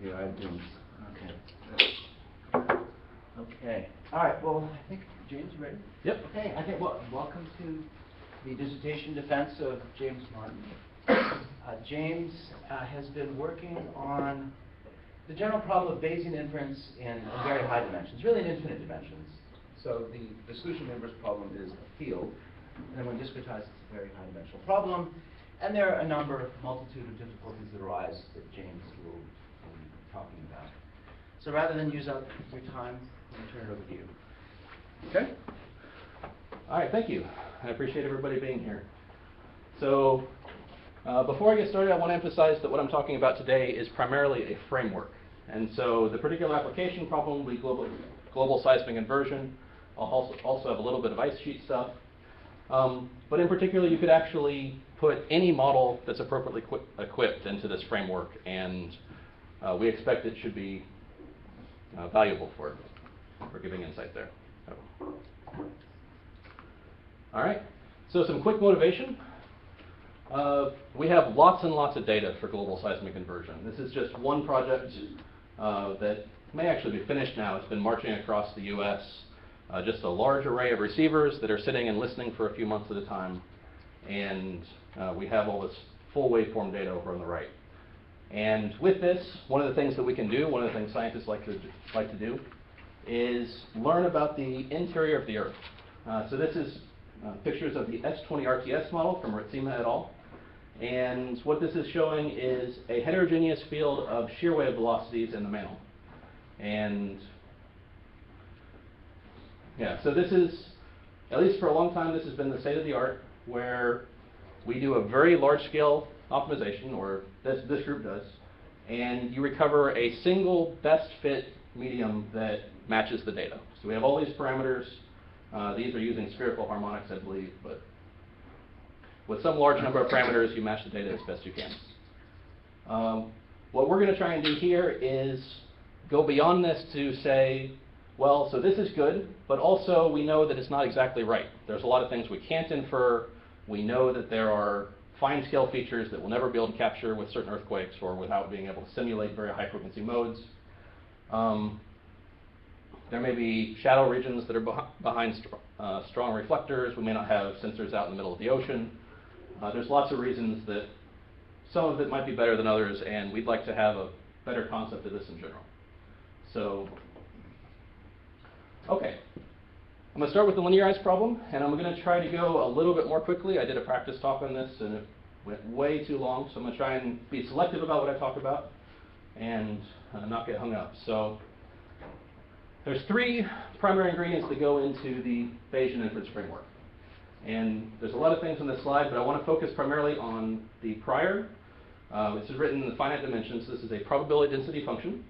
The iTunes. Okay. Okay. All right. Well, I think James, you ready? Yep. Okay. I think welcome to the dissertation defense of James Martin. James has been working on the general problem of Bayesian inference in very high dimensions, really in infinite dimensions. So the solution of the inverse problem is a field, and then when discretized, it's a very high dimensional problem. And there are a multitude of difficulties that arise that James will be talking about. So rather than use up your time, let me turn it over to you. Okay. All right, thank you. I appreciate everybody being here. So before I get started, I want to emphasize that what I'm talking about today is primarily a framework. And so the particular application problem will be global seismic inversion. I'll also have a little bit of ice sheet stuff. But in particular, you could actually put any model that's appropriately equipped into this framework, and we expect it should be valuable for giving insight there. All right, so some quick motivation. We have lots and lots of data for global seismic inversion. This is just one project that may actually be finished now. It's been marching across the US. Just a large array of receivers that are sitting and listening for a few months at a time. And we have all this full waveform data over on the right. And with this, one of the things that we can do, one of the things scientists like to do, is learn about the interior of the Earth. So this is pictures of the S20 RTS model from Ritsima et al. And what this is showing is a heterogeneous field of shear wave velocities in the mantle. And yeah, so this is, at least for a long time, this has been the state of the art, where we do a very large-scale optimization, or this group does, and you recover a single best fit medium that matches the data. So we have all these parameters. These are using spherical harmonics, I believe, but with some large number of parameters, you match the data as best you can. What we're going to try and do here is go beyond this to say, well, so this is good, but also we know that it's not exactly right. There's a lot of things we can't infer. We know that there are fine-scale features that we'll never be able to capture with certain earthquakes or without being able to simulate very high-frequency modes. There may be shadow regions that are behind strong reflectors. We may not have sensors out in the middle of the ocean. There's lots of reasons that some of it might be better than others, and we'd like to have a better concept of this in general. So, okay. I'm going to start with the linearized problem, and I'm going to try to go a little bit more quickly. I did a practice talk on this, and it went way too long, so I'm going to try and be selective about what I talk about and not get hung up. So there's three primary ingredients that go into the Bayesian inference framework. And there's a lot of things on this slide, but I want to focus primarily on the prior. This is written in the finite dimensions. This is a probability density function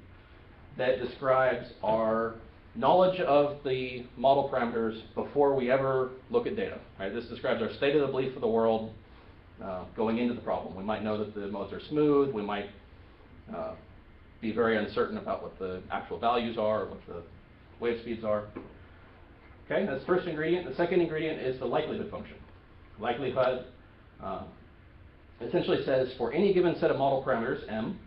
that describes our knowledge of the model parameters before we ever look at data. Right? This describes our state of the belief of the world going into the problem. We might know that the modes are smooth. We might be very uncertain about what the actual values are, or what the wave speeds are. Okay, that's the first ingredient. The second ingredient is the likelihood function. Likelihood essentially says for any given set of model parameters, M,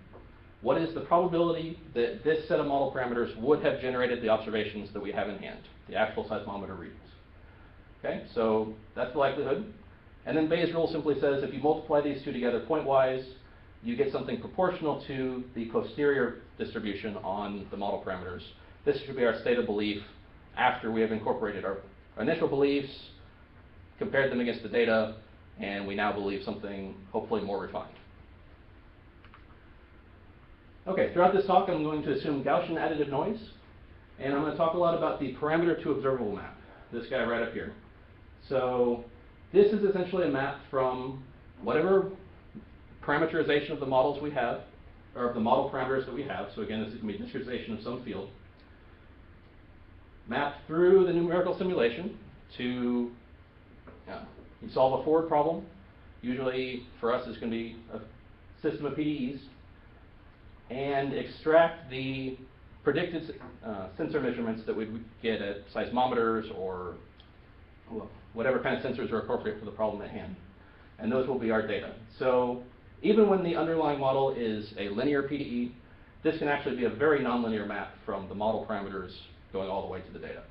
what is the probability that this set of model parameters would have generated the observations that we have in hand, the actual seismometer readings? Okay, so that's the likelihood. And then Bayes' rule simply says if you multiply these two together pointwise, you get something proportional to the posterior distribution on the model parameters. This should be our state of belief after we have incorporated our initial beliefs, compared them against the data, and we now believe something hopefully more refined. Okay, throughout this talk, I'm going to assume Gaussian additive noise, and I'm going to talk a lot about the parameter to observable map, this guy right up here. So this is essentially a map from whatever parameterization of the models we have, or of the model parameters that we have. So again, this is going to be discretization of some field, mapped through the numerical simulation to you solve a forward problem. Usually for us, it's going to be a system of PDEs, and extract the predicted sensor measurements that we would get at seismometers or whatever kind of sensors are appropriate for the problem at hand. And those will be our data. So even when the underlying model is a linear PDE, this can actually be a very nonlinear map from the model parameters going all the way to the data.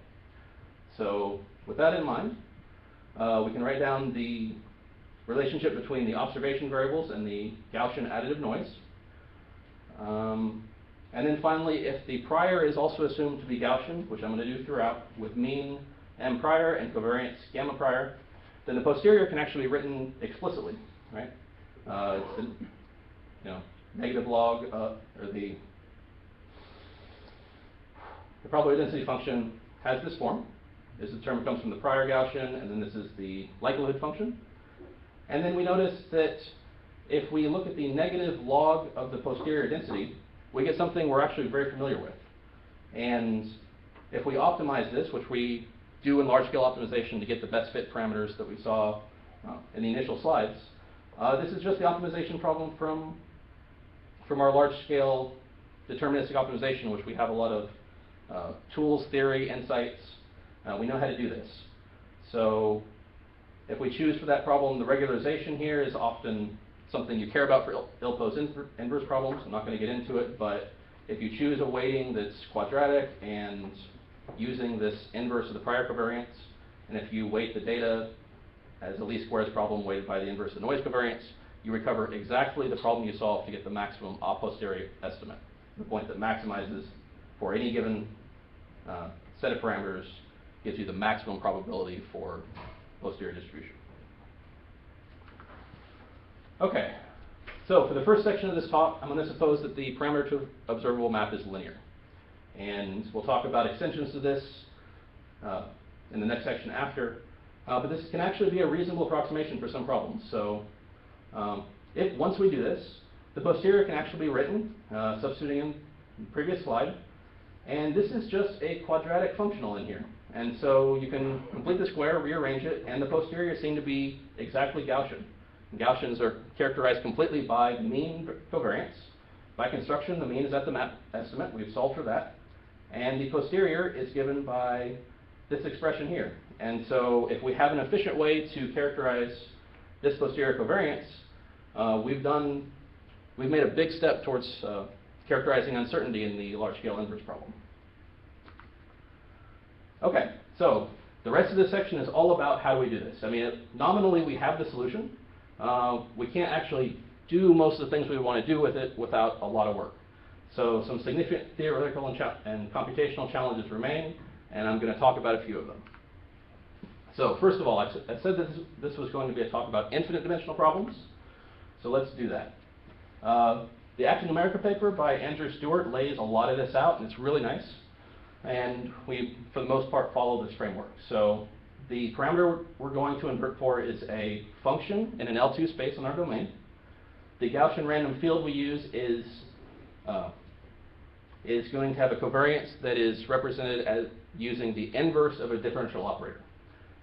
So with that in mind, we can write down the relationship between the observation variables and the Gaussian additive noise. And then finally, if the prior is also assumed to be Gaussian, which I'm going to do throughout, with mean m prior and covariance gamma prior, then the posterior can actually be written explicitly, right? It's a, negative log, or the probability density function has this form. This term comes from the prior Gaussian, and then this is the likelihood function. And then we notice that if we look at the negative log of the posterior density, we get something we're actually very familiar with. And if we optimize this, which we do in large-scale optimization to get the best fit parameters that we saw in the initial slides, this is just the optimization problem from our large-scale deterministic optimization, which we have a lot of tools, theory, insights. We know how to do this. So if we choose for that problem, the regularization here is often something you care about for ill-posed inverse problems. I'm not going to get into it, but if you choose a weighting that's quadratic and using this inverse of the prior covariance, and if you weight the data as a least squares problem weighted by the inverse of the noise covariance, you recover exactly the problem you solve to get the maximum a posteriori estimate, the point that maximizes for any given set of parameters, gives you the maximum probability for posterior distribution. Okay, so for the first section of this talk, I'm going to suppose that the parameter to observable map is linear. And we'll talk about extensions to this in the next section after. But this can actually be a reasonable approximation for some problems. So once we do this, the posterior can actually be written, substituting in the previous slide. And this is just a quadratic functional in here. And so you can complete the square, rearrange it, and the posterior seem to be exactly Gaussian. And Gaussians are characterized completely by mean covariance. By construction, the mean is at the map estimate. We've solved for that. And the posterior is given by this expression here. And so if we have an efficient way to characterize this posterior covariance, we've made a big step towards characterizing uncertainty in the large-scale inverse problem. Okay, so the rest of this section is all about how do we do this. I mean, nominally we have the solution. We can't actually do most of the things we want to do with it without a lot of work. So some significant theoretical and computational challenges remain, and I'm going to talk about a few of them. So first of all, I said that this was going to be a talk about infinite dimensional problems. So let's do that. The Active Numerica paper by Andrew Stewart lays a lot of this out, and it's really nice. And we, for the most part, follow this framework. So the parameter we're going to invert for is a function in an L2 space in our domain. The Gaussian random field we use is going to have a covariance that is represented as using the inverse of a differential operator.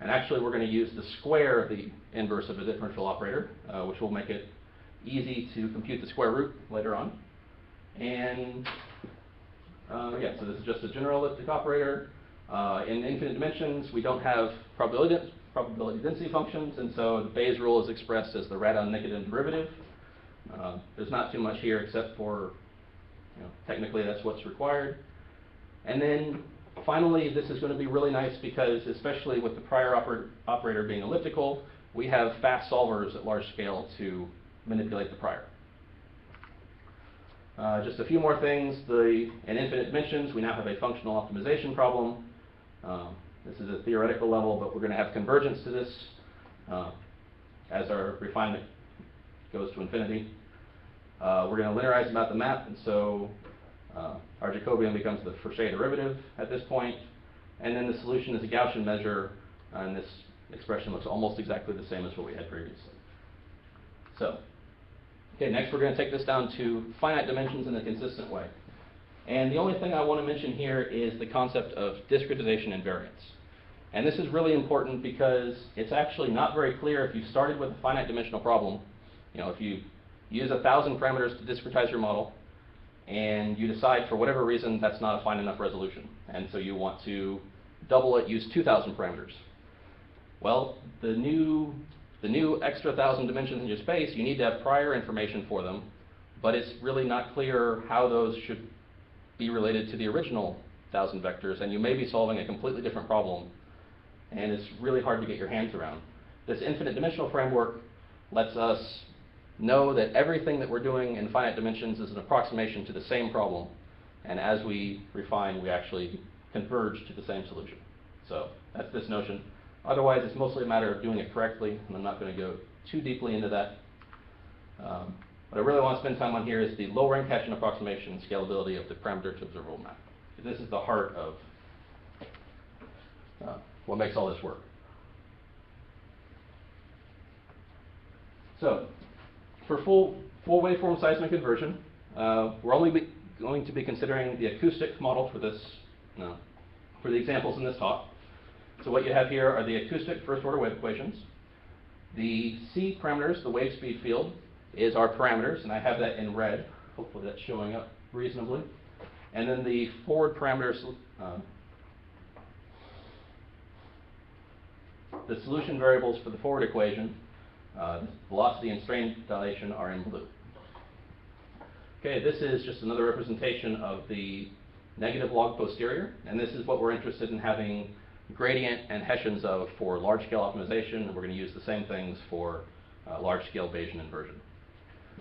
And actually, we're going to use the square of the inverse of a differential operator, which will make it easy to compute the square root later on. And yeah, so this is just a general elliptic operator. In infinite dimensions, we don't have probability density functions, and so the Bayes rule is expressed as the Radon-Nikodym derivative. There's not too much here except for, technically that's what's required. And then finally, this is going to be really nice because, especially with the prior operator being elliptical, we have fast solvers at large scale to manipulate the prior. Just a few more things. In infinite dimensions, we now have a functional optimization problem. This is a theoretical level, but we're going to have convergence to this as our refinement goes to infinity. We're going to linearize about the map, and so our Jacobian becomes the Fauché derivative at this point. And then the solution is a Gaussian measure, and this expression looks almost exactly the same as what we had previously. So, okay, next we're going to take this down to finite dimensions in a consistent way. And the only thing I want to mention here is the concept of discretization invariance. And this is really important because it's actually not very clear if you started with a finite dimensional problem. If you use 1,000 parameters to discretize your model, and you decide for whatever reason that's not a fine enough resolution, and so you want to double it, use 2,000 parameters. Well, the new extra 1,000 dimensions in your space, you need to have prior information for them but it's really not clear how those should be related to the original 1,000 vectors, and you may be solving a completely different problem, and it's really hard to get your hands around. This infinite dimensional framework lets us know that everything that we're doing in finite dimensions is an approximation to the same problem, and as we refine, we actually converge to the same solution. So that's this notion. Otherwise, it's mostly a matter of doing it correctly, and I'm not going to go too deeply into that. What I really want to spend time on here is the low-rank Hessian approximation and scalability of the parameter to observable map. This is the heart of what makes all this work. So, for full waveform seismic inversion, we're only going to be considering the acoustic model for this, for the examples in this talk. So what you have here are the acoustic first-order wave equations. The C parameters, the wave speed field, is our parameters, and I have that in red. Hopefully that's showing up reasonably. And then the forward parameters, the solution variables for the forward equation, velocity and strain dilation, are in blue. Okay, this is just another representation of the negative log posterior, and this is what we're interested in having gradient and Hessians of for large-scale optimization, and we're going to use the same things for large-scale Bayesian inversion.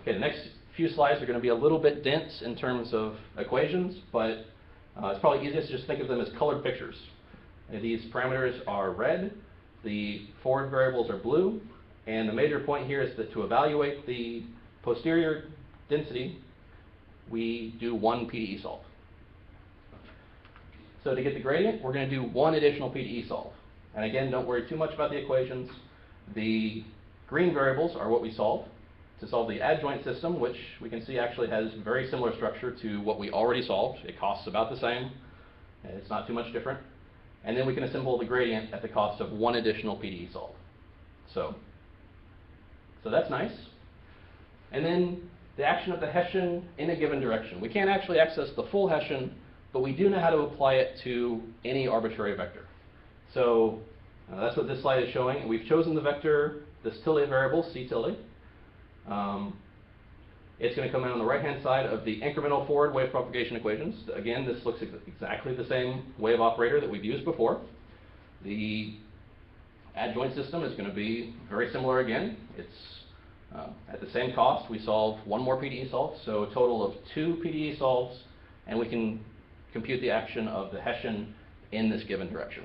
Okay, the next few slides are going to be a little bit dense in terms of equations, but it's probably easiest to just think of them as colored pictures. These parameters are red, the forward variables are blue, and the major point here is that to evaluate the posterior density, we do one PDE solve. So to get the gradient, we're going to do one additional PDE solve. And again, don't worry too much about the equations. The green variables are what we solve. To solve the adjoint system, which we can see actually has very similar structure to what we already solved. It costs about the same. It's not too much different. And then we can assemble the gradient at the cost of one additional PDE solve. So that's nice. And then the action of the Hessian in a given direction. We can't actually access the full Hessian, but we do know how to apply it to any arbitrary vector. So that's what this slide is showing. And we've chosen the vector, this tilde variable, C tilde. It's going to come in on the right-hand side of the incremental forward wave propagation equations. Again, this looks exactly the same wave operator that we've used before. The adjoint system is going to be very similar again. It's at the same cost. We solve one more PDE solve, so a total of 2 PDE solves, and we can compute the action of the Hessian in this given direction.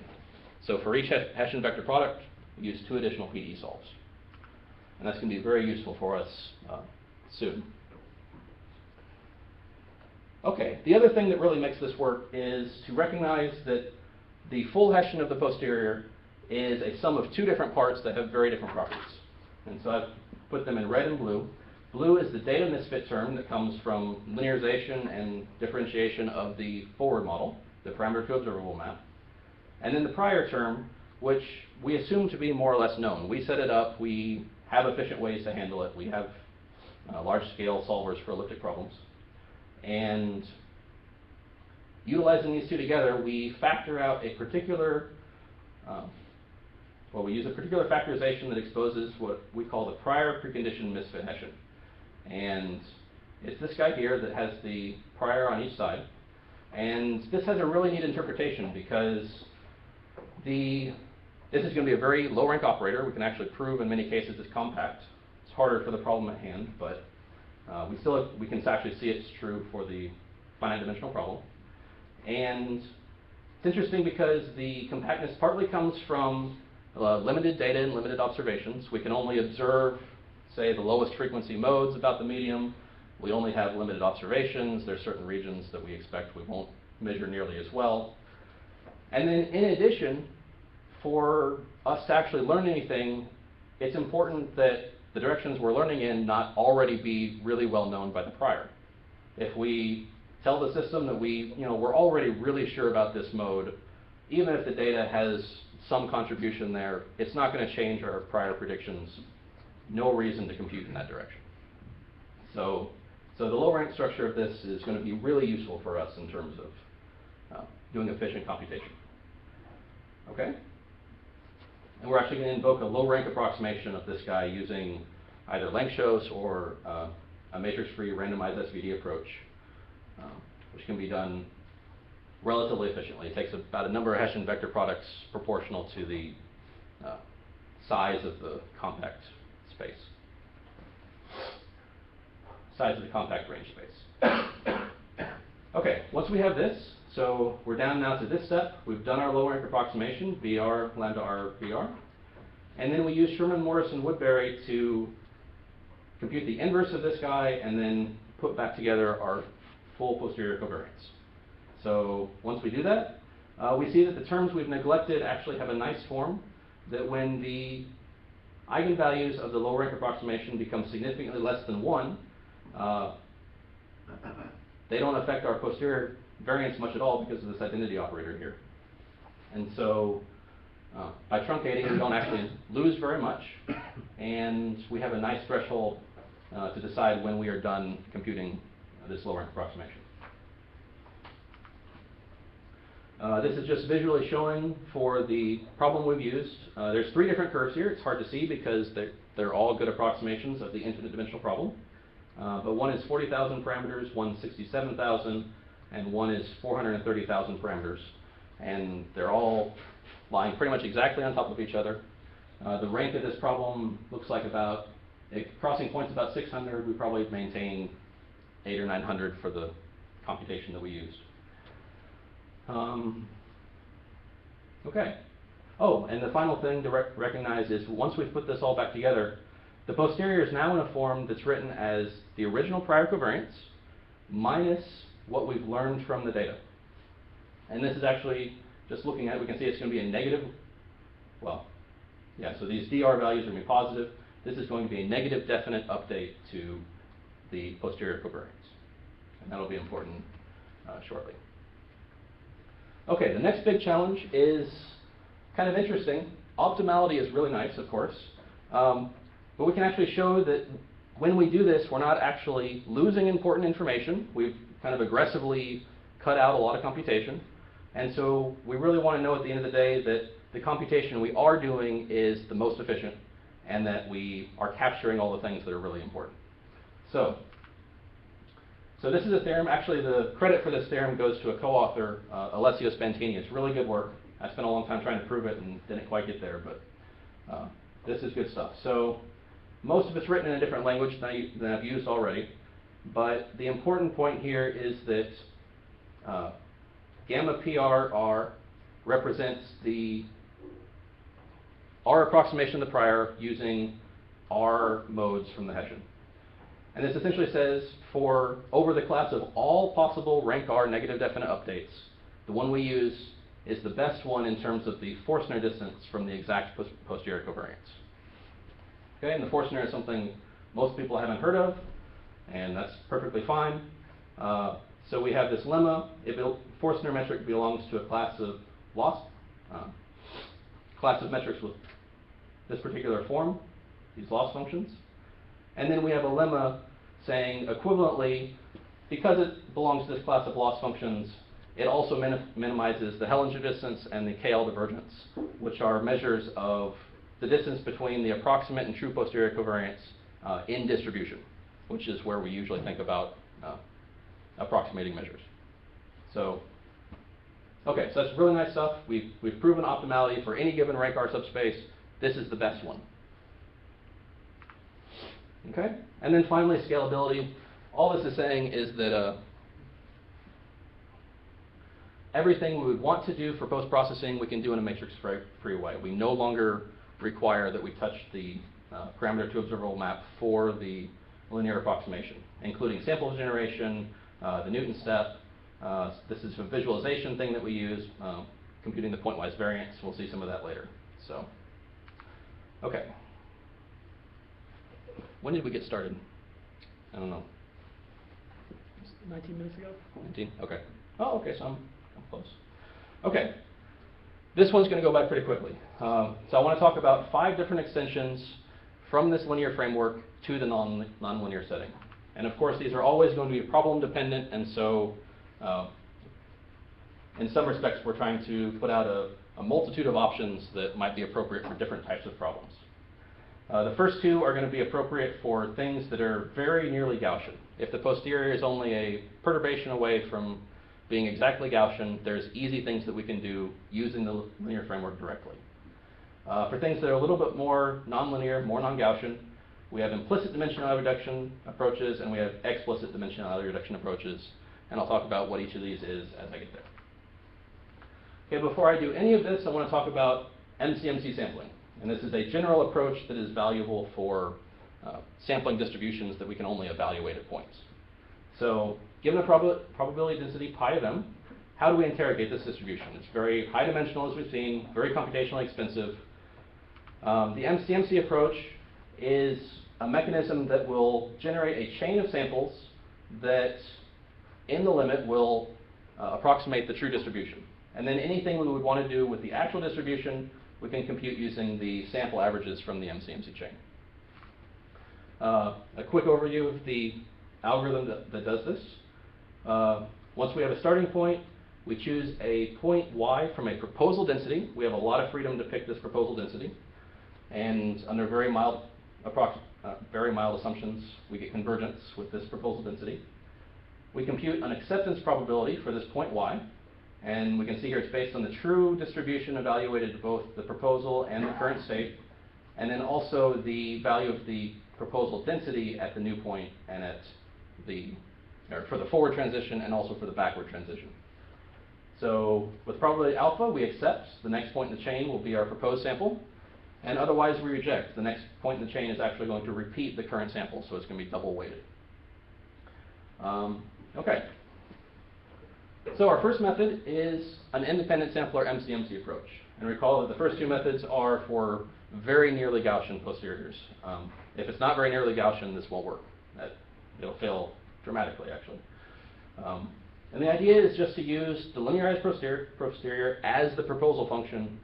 So for each Hessian vector product, we use 2 additional PDE solves. And that's going to be very useful for us soon. Okay, the other thing that really makes this work is to recognize that the full Hessian of the posterior is a sum of 2 different parts that have very different properties. And so I've put them in red and blue. Blue is the data misfit term that comes from linearization and differentiation of the forward model, the parameter to observable map. And then the prior term, which we assume to be more or less known. We set it up. We have efficient ways to handle it. We have large-scale solvers for elliptic problems. And utilizing these 2 together, we factor out a particular, we use a particular factorization that exposes what we call the prior preconditioned misfit Hessian. And it's this guy here that has the prior on each side. And this has a really neat interpretation because this is going to be a very low-rank operator. We can actually prove in many cases it's compact. It's harder for the problem at hand, but we can actually see it's true for the finite dimensional problem. And it's interesting because the compactness partly comes from limited data and limited observations. We can only observe, say, the lowest frequency modes about the medium. We only have limited observations. There's certain regions that we expect we won't measure nearly as well. And then in addition, for us to actually learn anything, it's important that the directions we're learning in not already be really well known by the prior. If we tell the system that we're already really sure about this mode, even if the data has some contribution there, it's not going to change our prior predictions. No reason to compute in that direction. So the low-rank structure of this is going to be really useful for us in terms of doing efficient computation. Okay? And we're actually going to invoke a low-rank approximation of this guy using either Length-Shows or a matrix-free randomized SVD approach, which can be done relatively efficiently. It takes about a number of Hessian vector products proportional to the size of the compact space. Size of the compact range space. Okay, once we have this, so we're down now to this step. We've done our low rank approximation, BR, lambda R, BR. And then we use Sherman, Morris, and Woodbury to compute the inverse of this guy and then put back together our full posterior covariance. So once we do that, we see that the terms we've neglected actually have a nice form, that when the eigenvalues of the low rank approximation become significantly less than 1, they don't affect our posterior variance much at all because of this identity operator here. And so by truncating, we don't actually lose very much, and we have a nice threshold to decide when we are done computing this low rank approximation. This is just visually showing for the problem we've used. There's 3 different curves here. It's hard to see because they're all good approximations of the infinite dimensional problem. But one is 40,000 parameters, one's 67,000, and one is 430,000 parameters. And they're all lying pretty much exactly on top of each other. The rank of this problem looks like about, crossing points about 600. We probably maintain 800 or 900 for the computation that we used. Okay. Oh, and the final thing to recognize is once we've put this all back together, the posterior is now in a form that's written as the original prior covariance minus what we've learned from the data. And this is actually, just looking at it, we can see it's going to be a negative, well, yeah, so these DR values are going to be positive. This is going to be a negative definite update to the posterior covariance. And that'll be important shortly. Okay, the next big challenge is kind of interesting. Optimality is really nice, of course. But we can actually show that when we do this, we're not actually losing important information. We've kind of aggressively cut out a lot of computation. And so we really want to know at the end of the day that the computation we are doing is the most efficient and that we are capturing all the things that are really important. So this is a theorem. Actually, the credit for this theorem goes to a co-author, Alessio Spantini. It's really good work. I spent a long time trying to prove it and didn't quite get there, but this is good stuff. So most of it's written in a different language than I've used already, but the important point here is that gamma PRR represents the R approximation of the prior using R modes from the Hessian. And this essentially says for over the class of all possible rank R negative definite updates, the one we use is the best one in terms of the Forstner distance from the exact posterior covariance. Okay, and the Forstner is something most people haven't heard of, and that's perfectly fine. So we have this lemma. Forstner metric belongs to a class of class of metrics with this particular form, these loss functions. And then we have a lemma saying equivalently, because it belongs to this class of loss functions, it also minimizes the Hellinger distance and the KL divergence, which are measures of the distance between the approximate and true posterior covariance in distribution, which is where we usually think about approximating measures. So, okay, so that's really nice stuff. We've proven optimality for any given rank R subspace. This is the best one. Okay, and then finally scalability. All this is saying is that everything we would want to do for post-processing, we can do in a matrix-free way. We no longer require that we touch the parameter to observable map for the linear approximation, including sample generation, the Newton step. This is a visualization thing that we use, computing the pointwise variance. We'll see some of that later. So, okay. When did we get started? I don't know. 19 minutes ago. 19? Okay. Oh, okay, so I'm close. Okay. This one's going to go by pretty quickly. So I want to talk about 5 different extensions from this linear framework to the nonlinear setting. And of course, these are always going to be problem dependent, and so in some respects, we're trying to put out a multitude of options that might be appropriate for different types of problems. The first two are going to be appropriate for things that are very nearly Gaussian. If the posterior is only a perturbation away from being exactly Gaussian, there's easy things that we can do using the linear framework directly. For things that are a little bit more nonlinear, more non-Gaussian, we have implicit dimensionality reduction approaches and we have explicit dimensionality reduction approaches. And I'll talk about what each of these is as I get there. Okay, before I do any of this, I want to talk about MCMC sampling. And this is a general approach that is valuable for sampling distributions that we can only evaluate at points. So given a probability density pi of m, how do we interrogate this distribution? It's very high dimensional, as we've seen, very computationally expensive. The MCMC approach is a mechanism that will generate a chain of samples that, in the limit, will approximate the true distribution. And then anything we would want to do with the actual distribution, we can compute using the sample averages from the MCMC chain. A quick overview of the algorithm that does this. Once we have a starting point, we choose a point y from a proposal density. We have a lot of freedom to pick this proposal density. And under very mild assumptions, we get convergence with this proposal density. We compute an acceptance probability for this point y. And we can see here it's based on the true distribution evaluated at both the proposal and the current state, and then also the value of the proposal density at the new point and at for the forward transition and also for the backward transition. So with probability alpha, we accept the next point in the chain will be our proposed sample, and otherwise we reject. The next point in the chain is actually going to repeat the current sample, so it's going to be double weighted. Okay. So our first method is an independent sampler MCMC approach. And recall that the first two methods are for very nearly Gaussian posteriors. If it's not very nearly Gaussian, this won't work. It'll fail dramatically, actually. And the idea is just to use the linearized posterior as the proposal function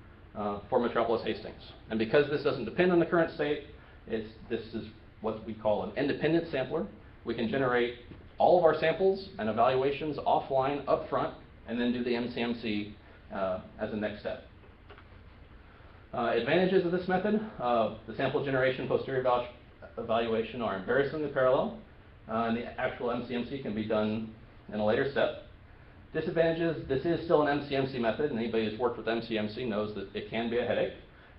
for Metropolis Hastings. And because this doesn't depend on the current state, this is what we call an independent sampler. We can generate all of our samples and evaluations offline up front, and then do the MCMC as a next step. Advantages of this method, the sample generation posterior evaluation are embarrassingly parallel, and the actual MCMC can be done in a later step. Disadvantages, this is still an MCMC method, and anybody who's worked with MCMC knows that it can be a headache.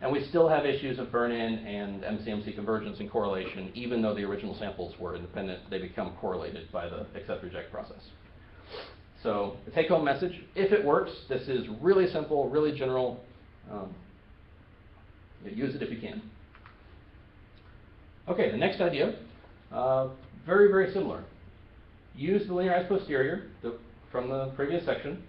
And we still have issues of burn-in and MCMC convergence and correlation. Even though the original samples were independent, they become correlated by the accept-reject process. So the take-home message, if it works, this is really simple, really general. Use it if you can. Okay, the next idea, very, very similar. Use the linearized posterior from the previous section.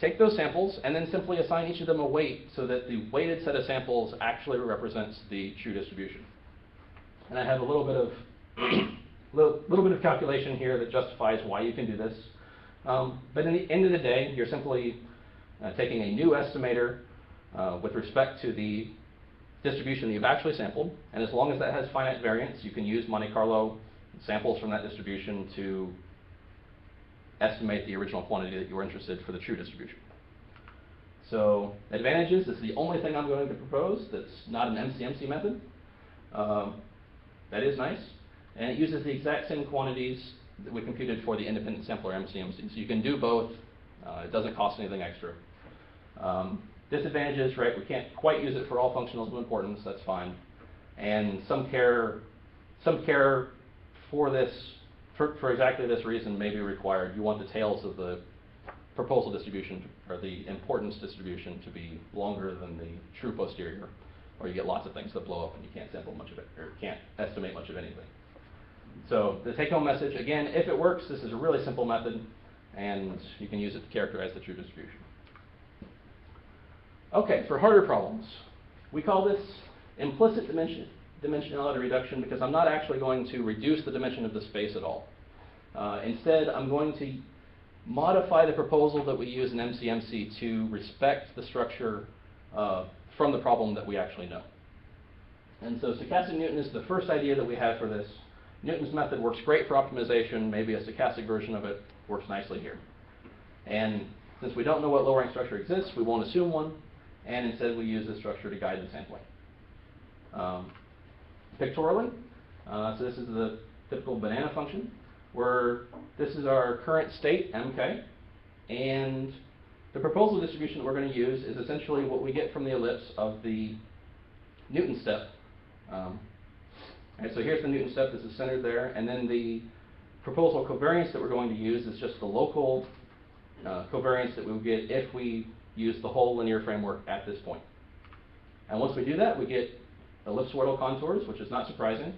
Take those samples and then simply assign each of them a weight so that the weighted set of samples actually represents the true distribution. And I have a little bit of calculation here that justifies why you can do this. But in the end of the day, you're simply taking a new estimator with respect to the distribution that you've actually sampled. And as long as that has finite variance, you can use Monte Carlo samples from that distribution to estimate the original quantity that you were interested for the true distribution. So advantages, this is the only thing I'm going to propose that's not an MCMC method. That is nice. And it uses the exact same quantities that we computed for the independent sampler MCMC. So you can do both. It doesn't cost anything extra. Disadvantages, right, we can't quite use it for all functionals of importance, that's fine. And some care for this, for exactly this reason may be required. You want the tails of the proposal distribution, or the importance distribution, to be longer than the true posterior, or you get lots of things that blow up and you can't sample much of it, or can't estimate much of anything. So the take-home message, again, if it works, this is a really simple method, and you can use it to characterize the true distribution. Okay, for harder problems, we call this implicit dimensionality reduction because I'm not actually going to reduce the dimension of the space at all. Instead, I'm going to modify the proposal that we use in MCMC to respect the structure from the problem that we actually know. And so stochastic Newton is the first idea that we have for this. Newton's method works great for optimization. Maybe a stochastic version of it works nicely here. And since we don't know what low-rank structure exists, we won't assume one, and instead we use this structure to guide the sampling. pictorially. So this is the typical banana function, where this is our current state, mk, and the proposal distribution that we're going to use is essentially what we get from the ellipse of the Newton step. So here's the Newton step, this is centered there, and then the proposal covariance that we're going to use is just the local covariance that we would get if we use the whole linear framework at this point. And once we do that, we get ellipsoidal contours, which is not surprising.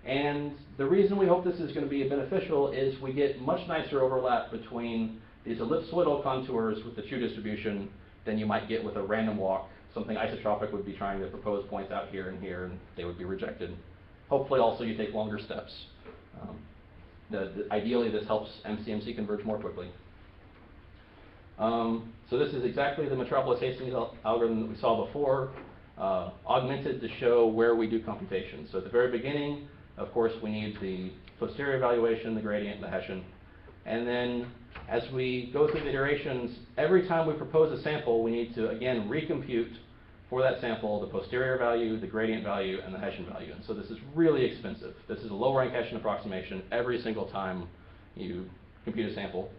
And the reason we hope this is going to be beneficial is we get much nicer overlap between these ellipsoidal contours with the true distribution than you might get with a random walk. Something isotropic would be trying to propose points out here and here, and they would be rejected. Hopefully also you take longer steps. Ideally this helps MCMC converge more quickly. So this is exactly the Metropolis-Hastings algorithm that we saw before, augmented to show where we do computation. So at the very beginning, of course, we need the posterior evaluation, the gradient, the Hessian. And then as we go through the iterations, every time we propose a sample, we need to, again, recompute for that sample the posterior value, the gradient value, and the Hessian value. And so this is really expensive. This is a low-rank Hessian approximation every single time you compute a sample,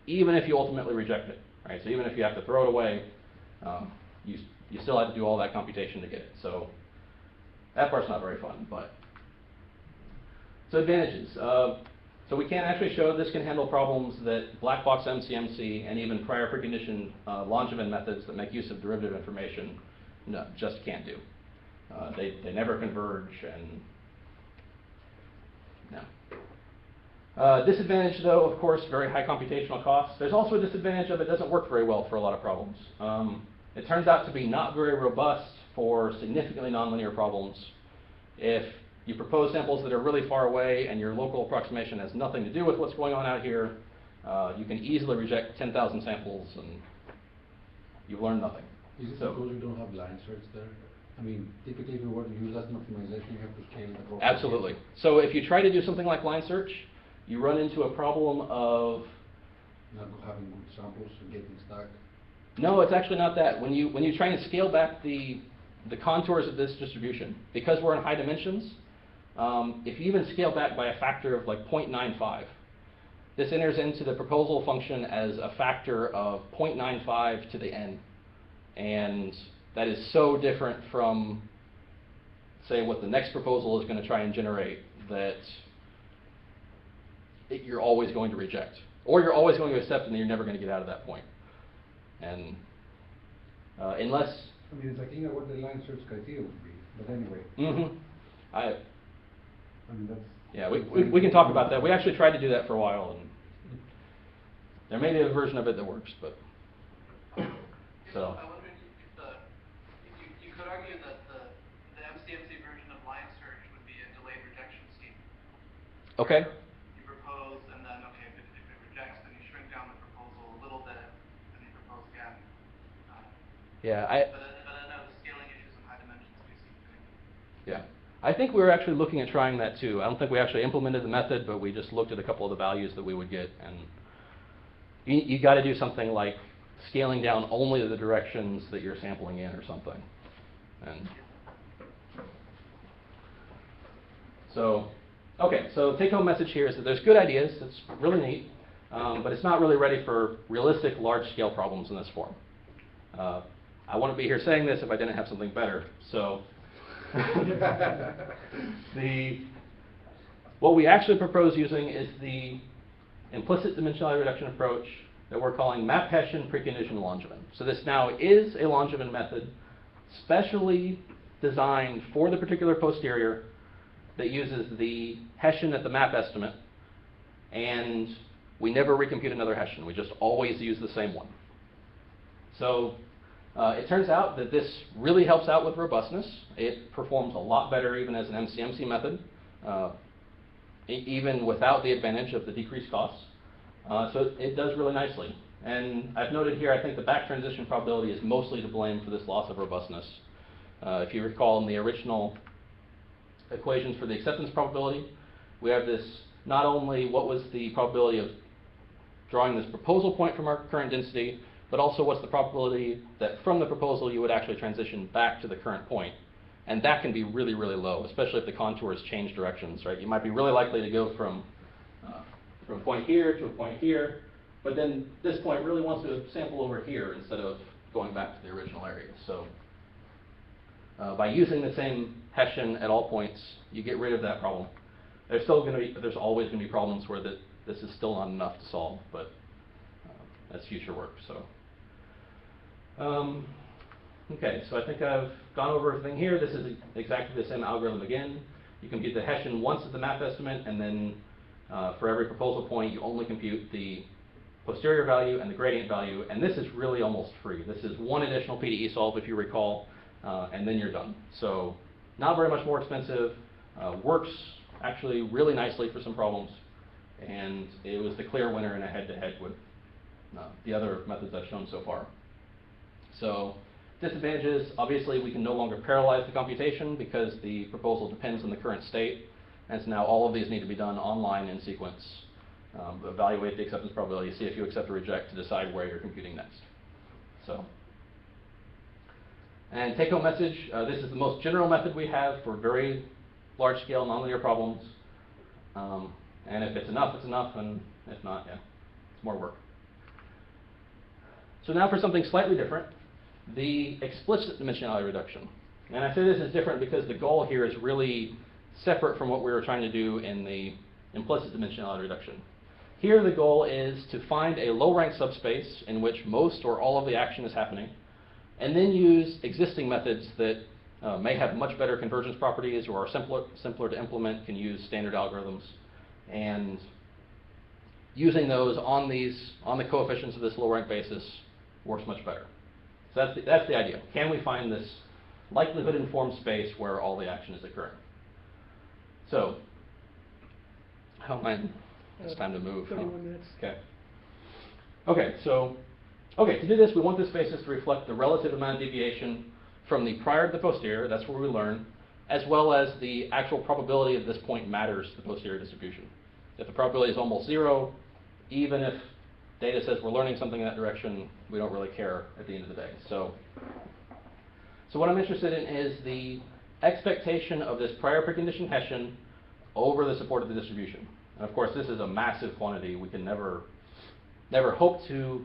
even if you ultimately reject it. Right? So even if you have to throw it away, you still have to do all that computation to get it. So that part's not very fun. But so advantages. So we can actually show this can handle problems that black box MCMC and even prior preconditioned Langevin methods that make use of derivative information just can't do. They never converge, and no. Disadvantage, though, of course, very high computational costs. There's also a disadvantage of it doesn't work very well for a lot of problems. It turns out to be not very robust for significantly nonlinear problems. If you propose samples that are really far away and your local approximation has nothing to do with what's going on out here, you can easily reject 10,000 samples and you've learned nothing. Is it because you don't have line search there? I mean, typically if you want to use that in optimization, you have to scale the program. Absolutely. So if you try to do something like line search, you run into a problem of not having good samples and getting stuck. No, it's actually not that. When you try and scale back the contours of this distribution, because we're in high dimensions, if you even scale back by a factor of like 0.95, this enters into the proposal function as a factor of 0.95 to the n. And that is so different from, say, what the next proposal is going to try and generate that you're always going to reject. Or you're always going to accept and then you're never going to get out of that point. And unless... I mean, it's like thinking what the line search criteria would be, but anyway. Mm-hmm. I mean, that's... Yeah, we can talk about that. We actually tried to do that for a while, and there may be a version of it that works, but... So... I wonder if you could argue that the MCMC version of line search would be a delayed rejection scheme. Okay. You propose, and then, okay, if it rejects, then you shrink down the proposal a little bit, and you propose again. Yeah, But I know the scaling issues in high dimensions do seem to. Yeah. I think we were actually looking at trying that too. I don't think we actually implemented the method, but we just looked at a couple of the values that we would get. And you got to do something like scaling down only the directions that you're sampling in or something. And so, okay, so take-home message here is that there's good ideas. It's really neat, but it's not really ready for realistic large-scale problems in this form. I wouldn't be here saying this if I didn't have something better. So what we actually propose using is the implicit dimensionality reduction approach that we're calling map Hessian preconditioned Langevin. So this now is a Langevin method specially designed for the particular posterior that uses the Hessian at the map estimate, and we never recompute another Hessian. We just always use the same one. So it turns out that this really helps out with robustness. It performs a lot better even as an MCMC method, even without the advantage of the decreased costs. So it does really nicely. And I've noted here, I think the back transition probability is mostly to blame for this loss of robustness. If you recall in the original equations for the acceptance probability, we have this, not only what was the probability of drawing this proposal point from our current density, but also what's the probability that from the proposal you would actually transition back to the current point. And that can be really, really low, especially if the contours change directions, right? You might be really likely to go from a point here to a point here, but then this point really wants to sample over here instead of going back to the original area. So by using the same Hessian at all points, you get rid of that problem. There's always going to be problems where this is still not enough to solve, but that's future work. So, okay, so I think I've gone over everything here. This is exactly the same algorithm again. You compute the Hessian once at the map estimate, and then for every proposal point, you only compute the posterior value and the gradient value, and this is really almost free. This is one additional PDE solve, if you recall, and then you're done. So not very much more expensive, works actually really nicely for some problems, and it was the clear winner in a head-to-head with the other methods I've shown so far. So disadvantages, obviously we can no longer parallelize the computation because the proposal depends on the current state, and so now all of these need to be done online in sequence. Evaluate the acceptance probability, see if you accept or reject to decide where you're computing next. So, and take-home message, this is the most general method we have for very large-scale nonlinear problems. And if it's enough, it's enough, and if not, yeah, it's more work. So now for something slightly different, the explicit dimensionality reduction. And I say this is different because the goal here is really separate from what we were trying to do in the implicit dimensionality reduction. Here the goal is to find a low-rank subspace in which most or all of the action is happening, and then use existing methods that may have much better convergence properties or are simpler to implement, can use standard algorithms, and using those on the coefficients of this low-rank basis works much better. So that's the idea. Can we find this likelihood-informed space where all the action is occurring? So, how am I? It's time to move. 31 minutes. Okay. Okay, so, to do this, we want this basis to reflect the relative amount of deviation from the prior to the posterior, that's where we learn, as well as the actual probability of this point matters to the posterior distribution. If the probability is almost zero, even if data says we're learning something in that direction, we don't really care at the end of the day. So what I'm interested in is the expectation of this prior preconditioned Hessian over the support of the distribution. And of course, this is a massive quantity. We can never hope to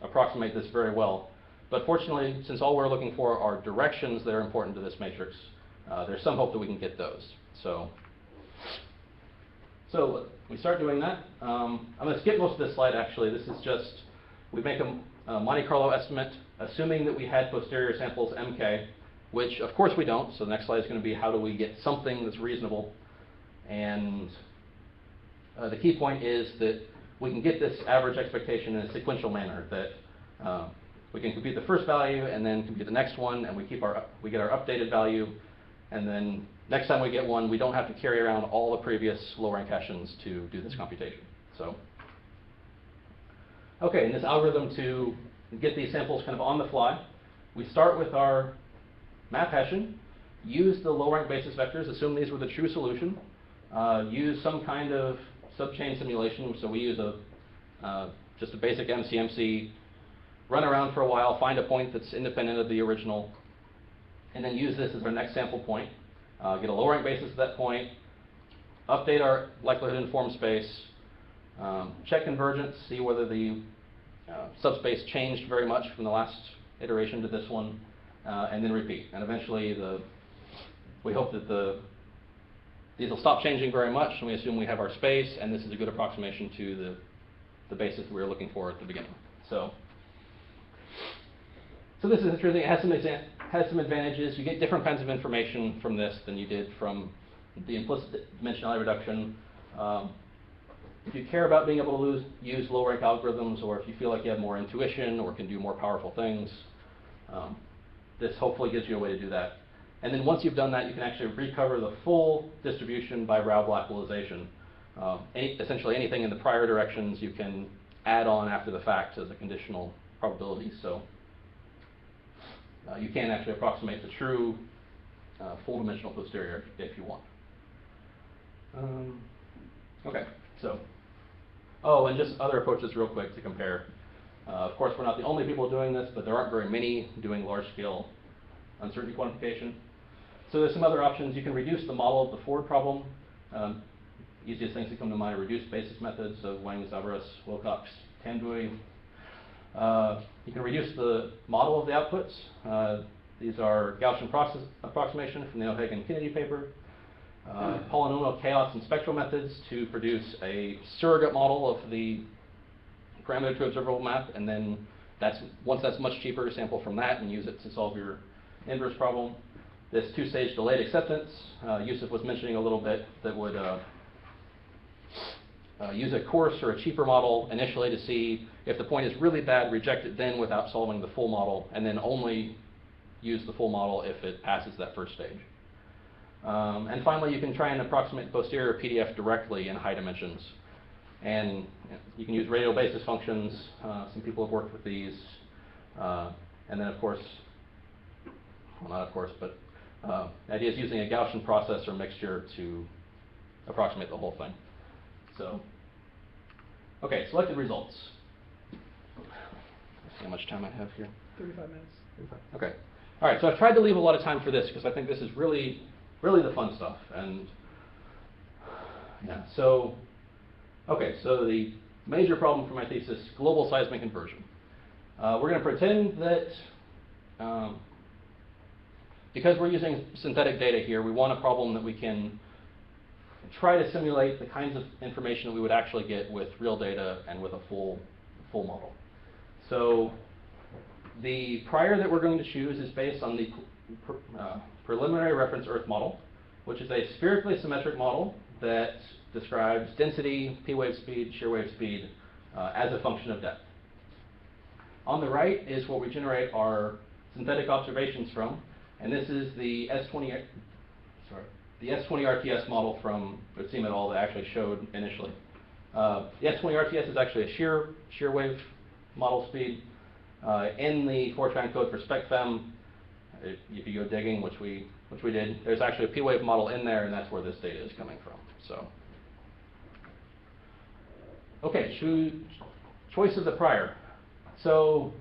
approximate this very well. But fortunately, since all we're looking for are directions that are important to this matrix, there's some hope that we can get those. So we start doing that. I'm going to skip most of this slide, actually. This is just, we make a Monte Carlo estimate, assuming that we had posterior samples MK, which of course we don't. So the next slide is going to be how do we get something that's reasonable. And the key point is that we can get this average expectation in a sequential manner, that we can compute the first value and then compute the next one, and we get our updated value, and then next time we get one, we don't have to carry around all the previous low-rank Hessians to do this computation. So, okay, in this algorithm to get these samples kind of on the fly, we start with our map Hessian, use the low-rank basis vectors, assume these were the true solution, use some kind of subchain simulation, so we use just a basic MCMC, run around for a while, find a point that's independent of the original, and then use this as our next sample point, get a low-rank basis at that point, update our likelihood-informed space, check convergence, see whether the subspace changed very much from the last iteration to this one, and then repeat. And eventually, we hope that these will stop changing very much, and we assume we have our space, and this is a good approximation to the basis we were looking for at the beginning. So this is interesting. It has some advantages. You get different kinds of information from this than you did from the implicit dimensionality reduction. If you care about being able to use low-rank algorithms, or if you feel like you have more intuition or can do more powerful things, this hopefully gives you a way to do that. And then once you've done that, you can actually recover the full distribution by Rao blackbolization. Essentially anything in the prior directions you can add on after the fact as a conditional probability. So you can actually approximate the true full dimensional posterior if you want. Okay, so, and just other approaches real quick to compare. Of course, we're not the only people doing this, but there aren't very many doing large-scale uncertainty quantification. So there's some other options. You can reduce the model of the forward problem. Easiest things that come to mind are reduced basis methods of Wang, Zavaris, Wilcox, Tanbuy. You can reduce the model of the outputs. These are Gaussian approximation from the O'Hagan-Kennedy paper. Polynomial chaos and spectral methods to produce a surrogate model of the parameter to observable map, and then once that's much cheaper, sample from that and use it to solve your inverse problem. This two-stage delayed acceptance, Yusuf was mentioning a little bit, that would use a coarse or a cheaper model initially to see if the point is really bad, reject it then without solving the full model, and then only use the full model if it passes that first stage. And finally, you can try and approximate posterior PDF directly in high dimensions. And you can use radial basis functions. Some people have worked with these. And then, of course, well, not of course, but the idea is using a Gaussian process or mixture to approximate the whole thing. So, okay, selected results. Let's see how much time I have here. 35 minutes. 35. Okay. All right, so I've tried to leave a lot of time for this because I think this is really the fun stuff. And yeah, so, okay, so the major problem for my thesis, global seismic inversion. We're going to pretend that because we're using synthetic data here, we want a problem that we can try to simulate the kinds of information that we would actually get with real data and with a full model. So the prior that we're going to choose is based on the preliminary reference Earth model, which is a spherically symmetric model that describes density, p-wave speed, shear wave speed as a function of depth. On the right is what we generate our synthetic observations from, and this is the S20 RTS model from Utsima et al. That actually showed initially. The S20 RTS is actually a shear wave model speed. In the Fortran code for SpecFem, if you go digging, which we did, there's actually a p-wave model in there, and that's where this data is coming from. So, okay, choice of the prior. So,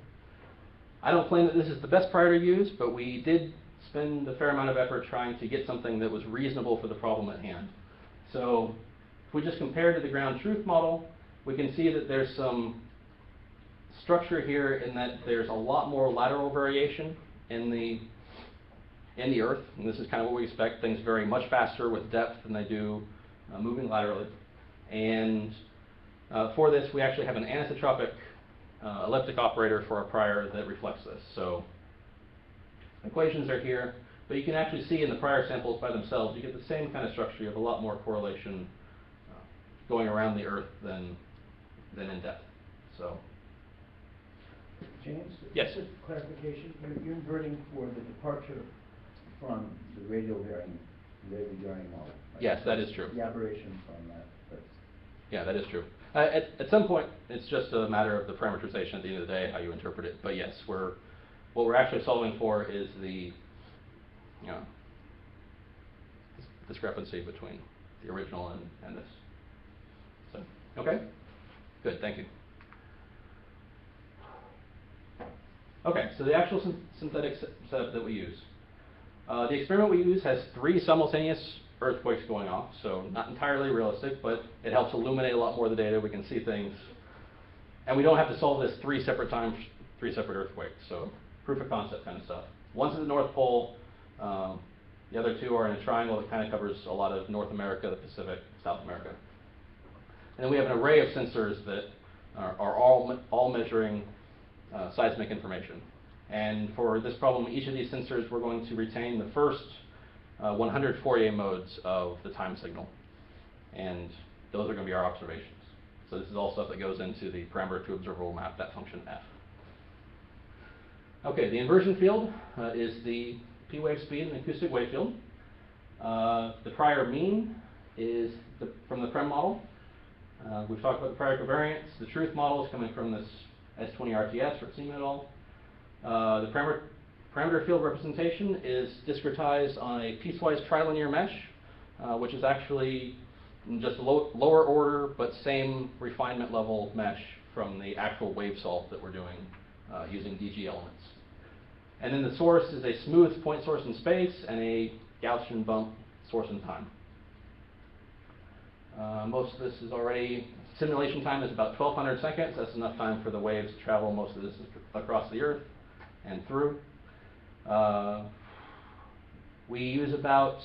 I don't claim that this is the best prior to use, but we did spend a fair amount of effort trying to get something that was reasonable for the problem at hand. So, if we just compare to the ground truth model, we can see that there's some structure here in that there's a lot more lateral variation in the Earth, and this is kind of what we expect. Things vary much faster with depth than they do moving laterally. And for this, we actually have an anisotropic elliptic operator for our prior that reflects this. So equations are here, but you can actually see in the prior samples by themselves, you get the same kind of structure. You have a lot more correlation going around the Earth than in depth. So. James? Yes. Just clarification. You're inverting for the departure from the radial varying model. Right? Yes, that is true. The aberration from that. Yeah, that is true. At some point, it's just a matter of the parameterization at the end of the day, how you interpret it. But yes, what we're actually solving for is the discrepancy between the original and this. So, okay? Good, thank you. Okay, so the actual synthetic setup that we use. The experiment we use has 3 simultaneous earthquakes going off, so not entirely realistic, but it helps illuminate a lot more of the data. We can see things. And we don't have to solve this 3 separate times, 3 separate earthquakes, so proof of concept kind of stuff. One's at the North Pole, the other 2 are in a triangle that kind of covers a lot of North America, the Pacific, South America. And then we have an array of sensors that are all measuring seismic information. And for this problem, each of these sensors, we're going to retain the first 100 Fourier modes of the time signal. And those are going to be our observations. So this is all stuff that goes into the parameter to observable map, that function f. Okay, the inversion field is the p-wave speed and acoustic wave field. The prior mean is from the Prem model. We've talked about the prior covariance. The truth model is coming from this S20 RTS for Utsima et al. The parameter field representation is discretized on a piecewise trilinear mesh, which is actually just a lower order but same refinement level mesh from the actual wave solve that we're doing using DG elements. And then the source is a smooth point source in space and a Gaussian bump source and time. Most of this is already, simulation time is about 1,200 seconds. That's enough time for the waves to travel most of this across the Earth and through. We use about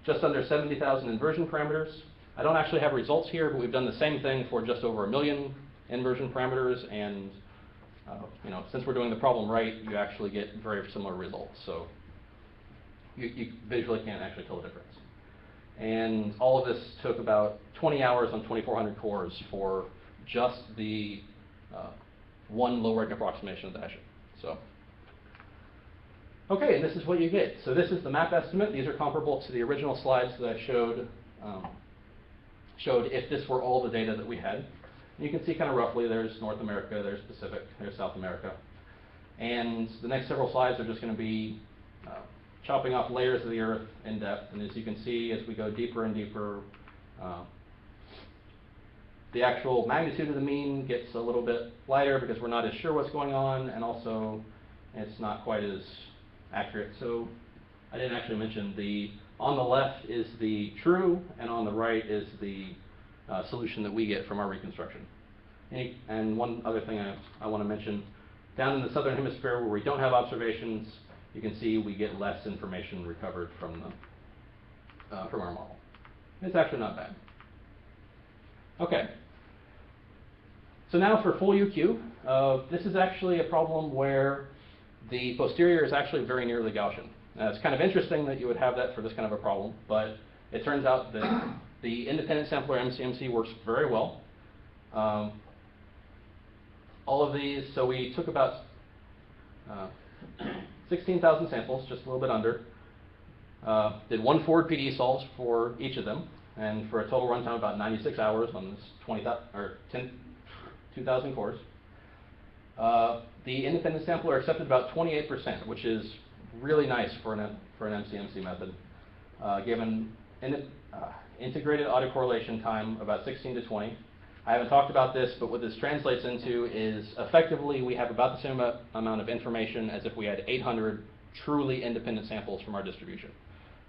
just under 70,000 inversion parameters. I don't actually have results here, but we've done the same thing for just over 1 million inversion parameters, and since we're doing the problem right, you actually get very similar results. So you visually can't actually tell the difference. And all of this took about 20 hours on 2,400 cores for just the one low-rank approximation of the Hessian. So, okay, and this is what you get. So this is the map estimate. These are comparable to the original slides that I showed if this were all the data that we had. And you can see kind of roughly there's North America, there's Pacific, there's South America. And the next several slides are just going to be chopping off layers of the Earth in depth. And as you can see, as we go deeper and deeper, the actual magnitude of the mean gets a little bit lighter because we're not as sure what's going on, and also it's not quite as accurate. So I didn't actually mention on the left is the true, and on the right is the solution that we get from our reconstruction. And one other thing I want to mention, down in the southern hemisphere where we don't have observations, you can see we get less information recovered from our model. It's actually not bad. Okay. So now for full UQ, this is actually a problem where the posterior is actually very nearly Gaussian. It's kind of interesting that you would have that for this kind of a problem, but it turns out that the independent sampler MCMC works very well. All of these, so we took about 16,000 samples, just a little bit under. Did one forward PD solves for each of them, and for a total runtime of about 96 hours on this 2,000 cores. The independent sampler accepted about 28%, which is really nice for an MCMC method, given integrated autocorrelation time about 16 to 20. I haven't talked about this, but what this translates into is effectively we have about the same amount of information as if we had 800 truly independent samples from our distribution.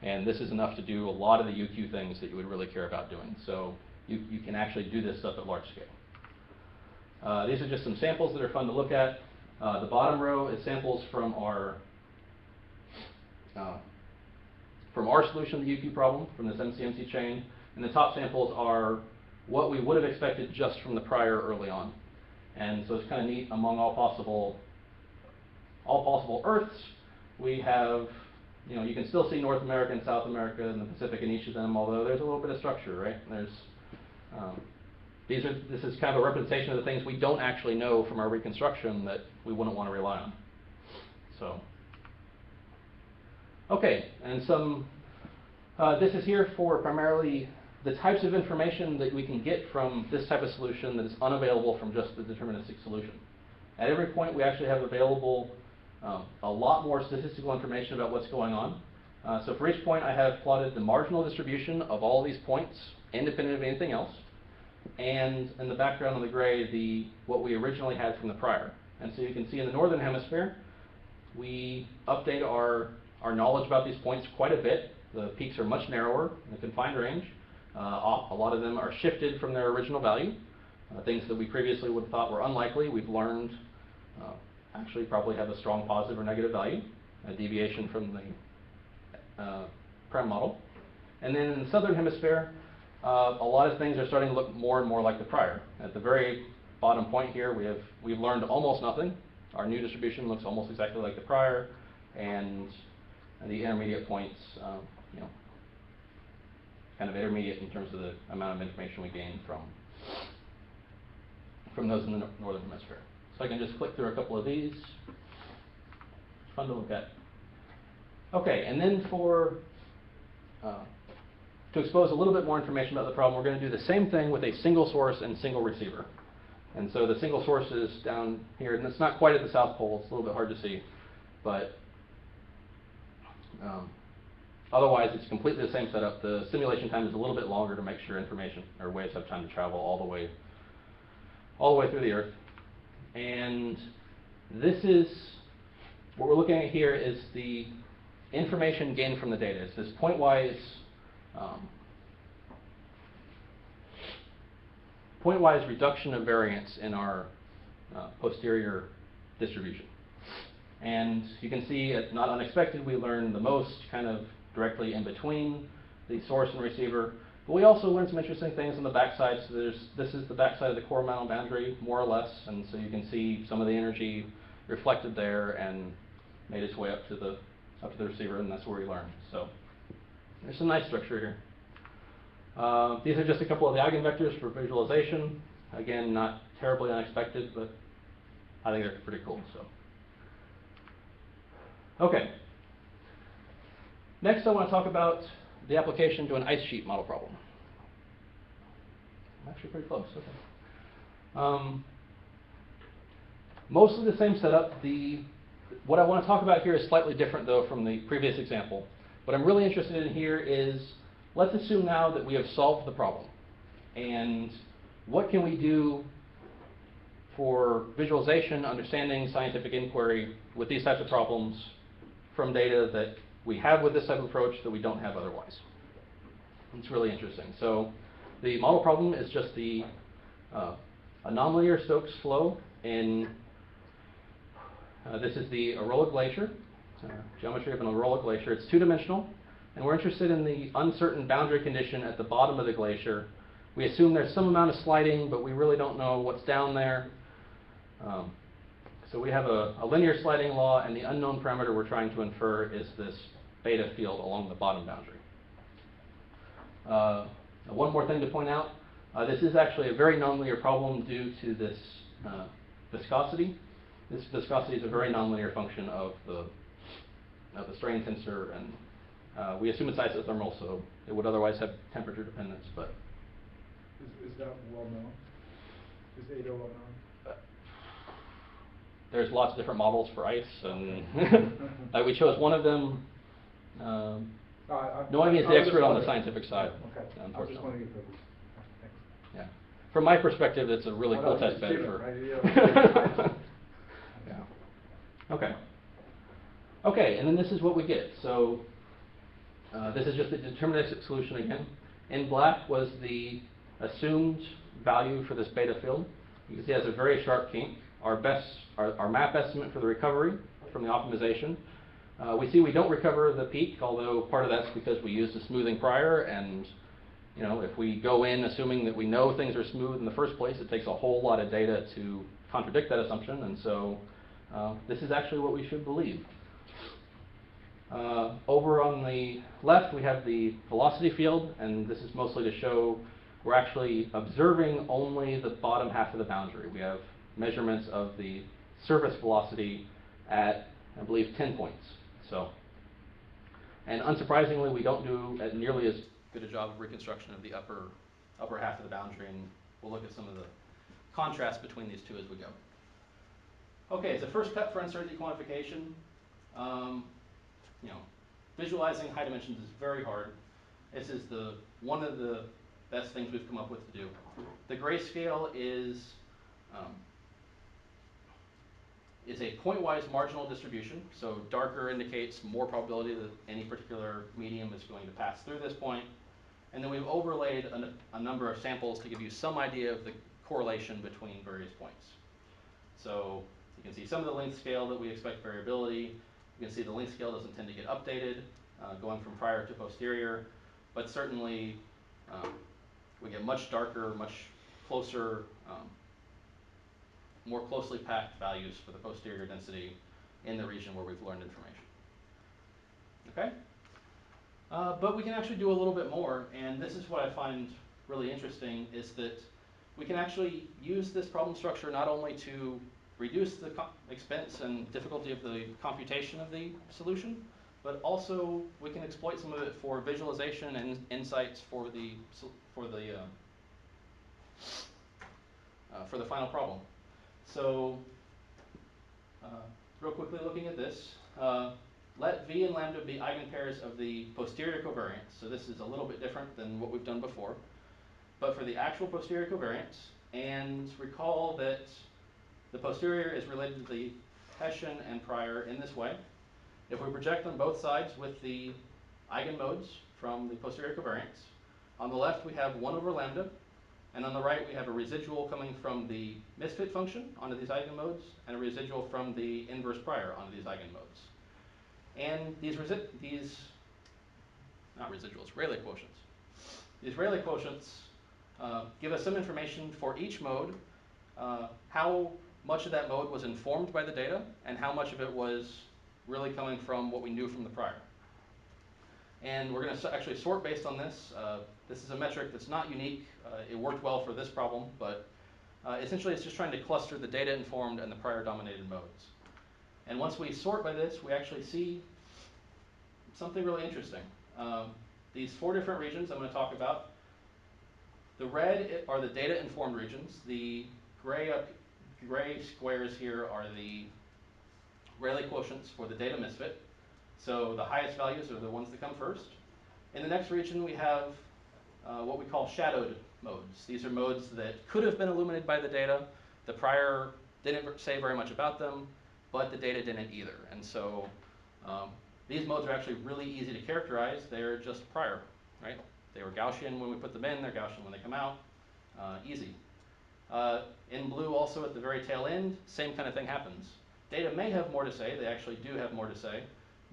And this is enough to do a lot of the UQ things that you would really care about doing. So you can actually do this stuff at large scale. These are just some samples that are fun to look at. The bottom row is samples from our solution of the UQ problem, from this MCMC chain. And the top samples are what we would have expected just from the prior early on. And so it's kind of neat, among all possible Earths, we have, you can still see North America and South America and the Pacific in each of them, although there's a little bit of structure, right? This is kind of a representation of the things we don't actually know from our reconstruction that we wouldn't want to rely on. So, okay, and this is here for primarily the types of information that we can get from this type of solution that is unavailable from just the deterministic solution. At every point, we actually have available a lot more statistical information about what's going on. So for each point, I have plotted the marginal distribution of all these points, independent of anything else. And in the background on the gray, what we originally had from the prior. And so you can see in the northern hemisphere, we update our knowledge about these points quite a bit. The peaks are much narrower in the confined range. A lot of them are shifted from their original value. Things that we previously would have thought were unlikely, we've learned actually probably have a strong positive or negative value, a deviation from the prem model. And then in the southern hemisphere, a lot of things are starting to look more and more like the prior. At the very bottom point here, we've learned almost nothing. Our new distribution looks almost exactly like the prior, and the intermediate points, kind of intermediate in terms of the amount of information we gain from those in the northern hemisphere. So I can just click through a couple of these. It's fun to look at. Okay, and then to expose a little bit more information about the problem, we're going to do the same thing with a single source and single receiver. And so the single source is down here, and it's not quite at the South Pole. It's a little bit hard to see, but otherwise it's completely the same setup. The simulation time is a little bit longer to make sure information or waves have time to travel all the way through the Earth. And this is what we're looking at here is the information gained from the data. It's this pointwise reduction of variance in our posterior distribution. And you can see, at not unexpected, we learn the most kind of directly in between the source and receiver. But we also learned some interesting things on the backside. So this is the backside of the coronal boundary, more or less, and so you can see some of the energy reflected there and made its way up to the receiver, and that's where we learned. So there's some nice structure here. These are just a couple of the eigenvectors for visualization. Again, not terribly unexpected, but I think they're pretty cool. So, okay. Next, I want to talk about the application to an ice sheet model problem. I'm actually pretty close. Okay. Mostly the same setup. What I want to talk about here is slightly different, though, from the previous example. What I'm really interested in here is, let's assume now that we have solved the problem. And what can we do for visualization, understanding, scientific inquiry with these types of problems from data that we have with this type of approach that we don't have otherwise? It's really interesting. So the model problem is just a nonlinear Stokes flow in, this is the Arola Glacier, geometry of an Arola Glacier. It's two-dimensional, and we're interested in the uncertain boundary condition at the bottom of the glacier. We assume there's some amount of sliding, but we really don't know what's down there. So we have a linear sliding law, and the unknown parameter we're trying to infer is this beta field along the bottom boundary. One more thing to point out, this is actually a very nonlinear problem due to this viscosity. This viscosity is a very nonlinear function of the strain tensor, and we assume it's isothermal, so it would otherwise have temperature dependence. But is that well known? Is Ada well known? There's lots of different models for ice, and we chose one of them. Knowing he's the expert on the scientific side, Okay. I was just unfortunately. wondering if it was. Thanks. Yeah. From my perspective, it's a really cool test bed for. Yeah. Okay. Okay, and then this is what we get. So this is just the deterministic solution again. In black was the assumed value for this beta field. You can see it has a very sharp kink. Our map estimate for the recovery from the optimization. We see we don't recover the peak, although part of that's because we used a smoothing prior, and if we go in assuming that we know things are smooth in the first place, it takes a whole lot of data to contradict that assumption, and so this is actually what we should believe. Over on the left, we have the velocity field, and this is mostly to show we're actually observing only the bottom half of the boundary. We have measurements of the surface velocity at, I believe, 10 points. So, and unsurprisingly, we don't do nearly as good a job of reconstruction of the upper half of the boundary, and we'll look at some of the contrast between these two as we go. Okay, so first step for uncertainty quantification. Visualizing high dimensions is very hard. This is one of the best things we've come up with to do. The grayscale is a pointwise marginal distribution. So darker indicates more probability that any particular medium is going to pass through this point. And then we've overlaid a number of samples to give you some idea of the correlation between various points. So you can see some of the length scale that we expect variability. You can see the length scale doesn't tend to get updated going from prior to posterior, but certainly we get much darker, much closer, more closely packed values for the posterior density in the region where we've learned information. Okay? But we can actually do a little bit more, and this is what I find really interesting, is that we can actually use this problem structure not only to reduce the expense and difficulty of the computation of the solution, but also we can exploit some of it for visualization and insights for the final problem. So, real quickly looking at this, let V and lambda be eigenpairs of the posterior covariance. So this is a little bit different than what we've done before. But for the actual posterior covariance, and recall that the posterior is related to the Hessian and prior in this way. If we project on both sides with the eigenmodes from the posterior covariance, on the left we have 1 over lambda, and on the right we have a residual coming from the misfit function onto these eigenmodes, and a residual from the inverse prior onto these eigenmodes. And these not residuals, Rayleigh quotients. These Rayleigh quotients give us some information for each mode, how much of that mode was informed by the data, and how much of it was really coming from what we knew from the prior. And we're going to actually sort based on this. This is a metric that's not unique. It worked well for this problem, but essentially it's just trying to cluster the data informed and the prior dominated modes. And once we sort by this, we actually see something really interesting. These 4 different regions I'm going to talk about. The red are the data informed regions. The gray squares here are the Rayleigh quotients for the data misfit. So the highest values are the ones that come first. In the next region we have what we call shadowed modes. These are modes that could have been illuminated by the data. The prior didn't say very much about them, but the data didn't either. And so these modes are actually really easy to characterize. They're just prior, right? They were Gaussian when we put them in, they're Gaussian when they come out. Easy. In blue also at the very tail end, same kind of thing happens. Data may have more to say, they actually do have more to say,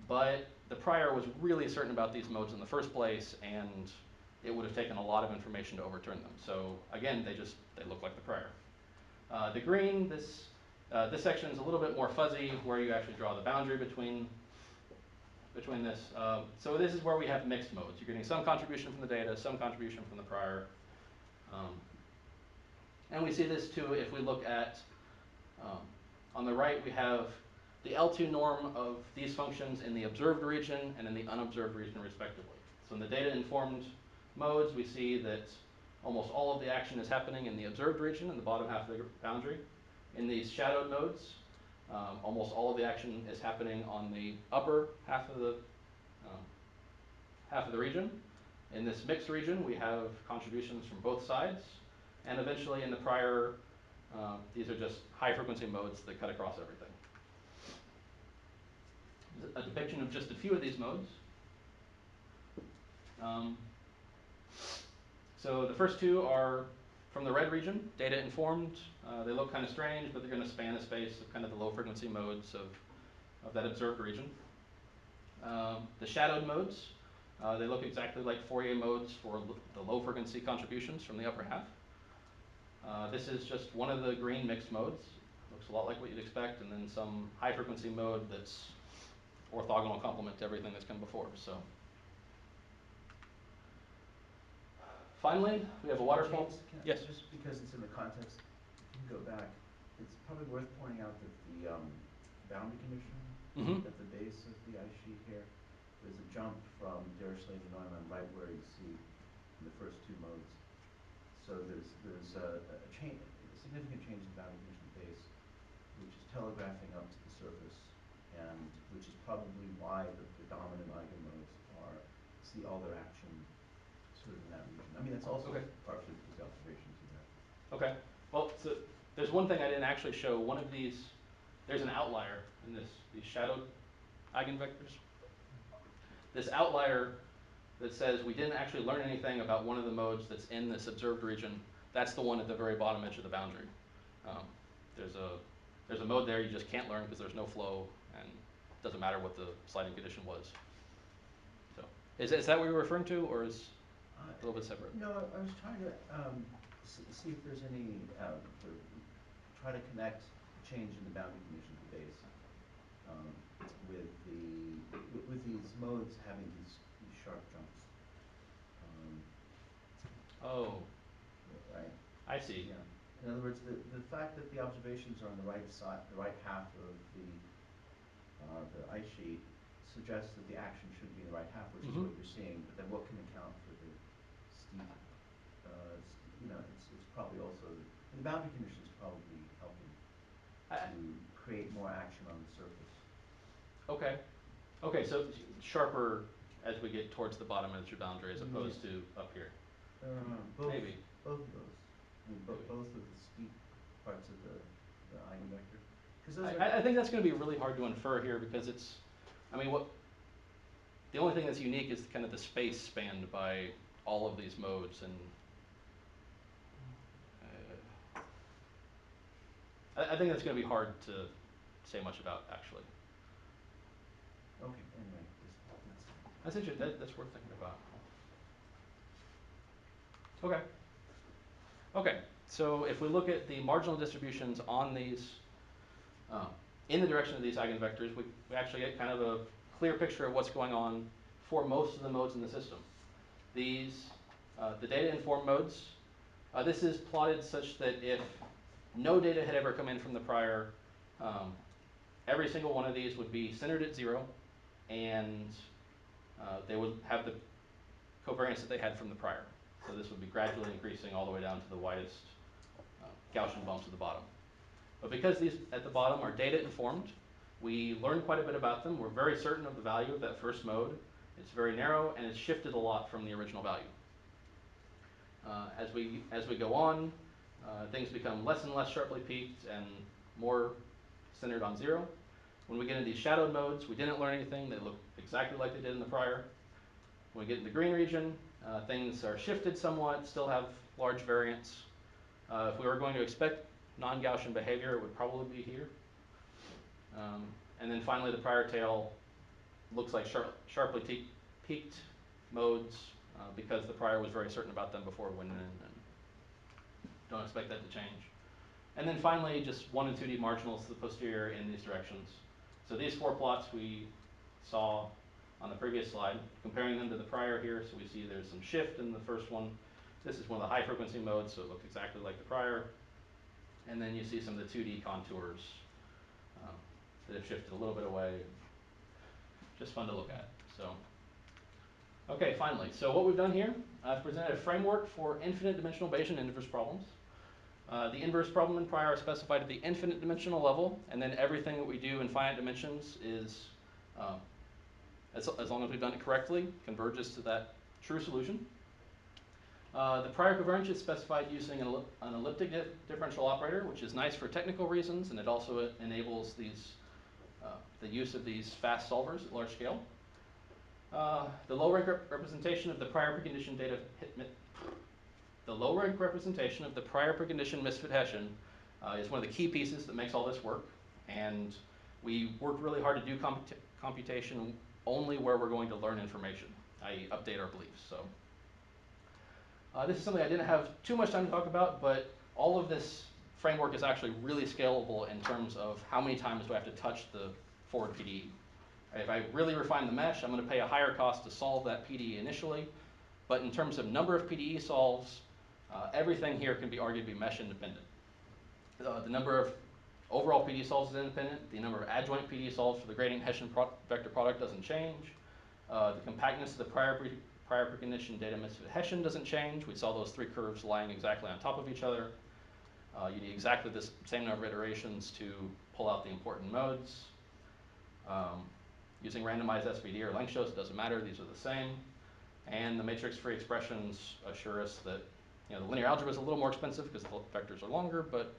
but the prior was really certain about these modes in the first place, and it would have taken a lot of information to overturn them. So again, they look like the prior. The green, this section is a little bit more fuzzy, where you actually draw the boundary between this. So this is where we have mixed modes. You're getting some contribution from the data, some contribution from the prior. And we see this too if we look at, on the right we have the L2 norm of these functions in the observed region and in the unobserved region respectively. So in the data informed modes we see that almost all of the action is happening in the observed region in the bottom half of the boundary. In these shadowed modes, almost all of the action is happening on the upper half of the region. In this mixed region, we have contributions from both sides. And eventually in the prior, these are just high frequency modes that cut across everything. A depiction of just a few of these modes. So the first 2 are from the red region, data informed. They look kind of strange, but they're going to span the space of kind of the low frequency modes of that observed region. The shadowed modes, they look exactly like Fourier modes for the low frequency contributions from the upper half. This is just one of the green mixed modes. Looks a lot like what you'd expect, and then some high frequency mode that's orthogonal complement to everything that's come before. So finally, we have a waterfall. James, Yes. just because it's in the context, if you can go back, it's probably worth pointing out that the boundary condition at the base of the ice sheet here, there's a jump from Dirichlet to Neumann right where you see in the first 2 modes. So there's a significant change in the boundary condition at the base, which is telegraphing up to the surface, and which is probably why the predominant eigenmodes see all their action sort of in that region. I mean, that's also partially because the observations do that. Okay. Well, so there's one thing I didn't actually show. One of these, there's an outlier in these shadowed eigenvectors. This outlier that says we didn't actually learn anything about one of the modes that's in this observed region, that's the one at the very bottom edge of the boundary. There's a mode there you just can't learn because there's no flow, and it doesn't matter what the sliding condition was. So is that what you're referring to, or is a little bit separate? No, I was trying to see if there's any, try to connect the change in the boundary condition at the base with these modes having these sharp jumps. Oh, right. I see. Yeah. In other words, the fact that the observations are on the right side, the right half of the ice sheet, suggests that the action should be in the right half, which is what you're seeing. But then, what can account for the steep? It's probably also the boundary conditions probably helping to create more action on the surface. Okay. Okay, so sharper as we get towards the bottom edge of the boundary as opposed to up here. Maybe. Both of those. I mean, both of the steep parts of the eigenvector. I think that's going to be really hard to infer here because I mean, the only thing that's unique is kind of the space spanned by all of these modes, and I think that's going to be hard to say much about, actually. Okay, anyway, That's interesting. That's worth thinking about. Okay. Okay, so if we look at the marginal distributions on these, in the direction of these eigenvectors, we actually get kind of a clear picture of what's going on for most of the modes in the system. These, the data-informed modes, this is plotted such that if no data had ever come in from the prior, every single one of these would be centered at 0, and they would have the covariance that they had from the prior. So this would be gradually increasing all the way down to the widest Gaussian bumps at the bottom. But because these at the bottom are data informed, we learn quite a bit about them. We're very certain of the value of that first mode. It's very narrow, and it's shifted a lot from the original value. As we go on, things become less and less sharply peaked and more centered on 0. When we get into these shadowed modes, we didn't learn anything. They look exactly like they did in the prior. When we get in the green region, things are shifted somewhat, still have large variance. If we were going to expect non-Gaussian behavior, it would probably be here. And then finally, the prior tail looks like sharply peaked modes because the prior was very certain about them before it went in, and don't expect that to change. And then finally, just 1 and 2D marginals to the posterior in these directions. So these 4 plots we saw on the previous slide, comparing them to the prior here, so we see there's some shift in the first one. This is one of the high frequency modes, so it looks exactly like the prior. And then you see some of the 2D contours that have shifted a little bit away. Just fun to look at. So, okay, finally. So what we've done here, I've presented a framework for infinite dimensional Bayesian inverse problems. The inverse problem in prior is specified at the infinite dimensional level, and then everything that we do in finite dimensions is, as long as we've done it correctly, converges to that true solution. The prior covariance is specified using an elliptic differential operator, which is nice for technical reasons, and it also enables these, the use of these fast solvers at large scale. The low rank representation of the prior precondition data misfit Hessian is one of the key pieces that makes all this work, and we worked really hard to do computation only where we're going to learn information, i.e. update our beliefs. So this is something I didn't have too much time to talk about, but all of this framework is actually really scalable in terms of how many times do I have to touch the forward PDE. If I really refine the mesh, I'm going to pay a higher cost to solve that PDE initially, but in terms of number of PDE solves, everything here can be argued to be mesh independent. The number of overall PDE solves is independent. The number of adjoint PDE solves for the gradient Hessian vector product doesn't change. The compactness of the prior precondition data misfit Hessian doesn't change. We saw those 3 curves lying exactly on top of each other. You need exactly the same number of iterations to pull out the important modes. Using randomized SVD or length shows, it doesn't matter. These are the same. And the matrix-free expressions assure us that the linear algebra is a little more expensive because the vectors are longer, but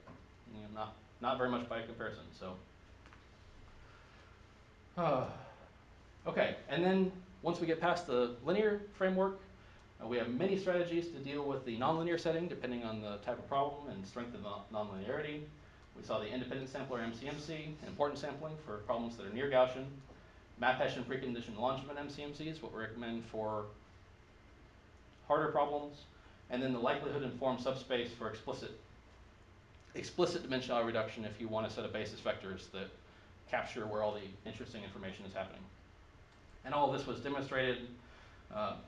not very much by comparison. So, okay, and then once we get past the linear framework, we have many strategies to deal with the nonlinear setting depending on the type of problem and strength of nonlinearity. We saw the independent sampler MCMC, important sampling for problems that are near Gaussian. Map Hessian precondition Langevin MCMC is what we recommend for harder problems. And then the likelihood informed subspace for explicit dimensionality reduction if you want a set of basis vectors that capture where all the interesting information is happening. And all of this was demonstrated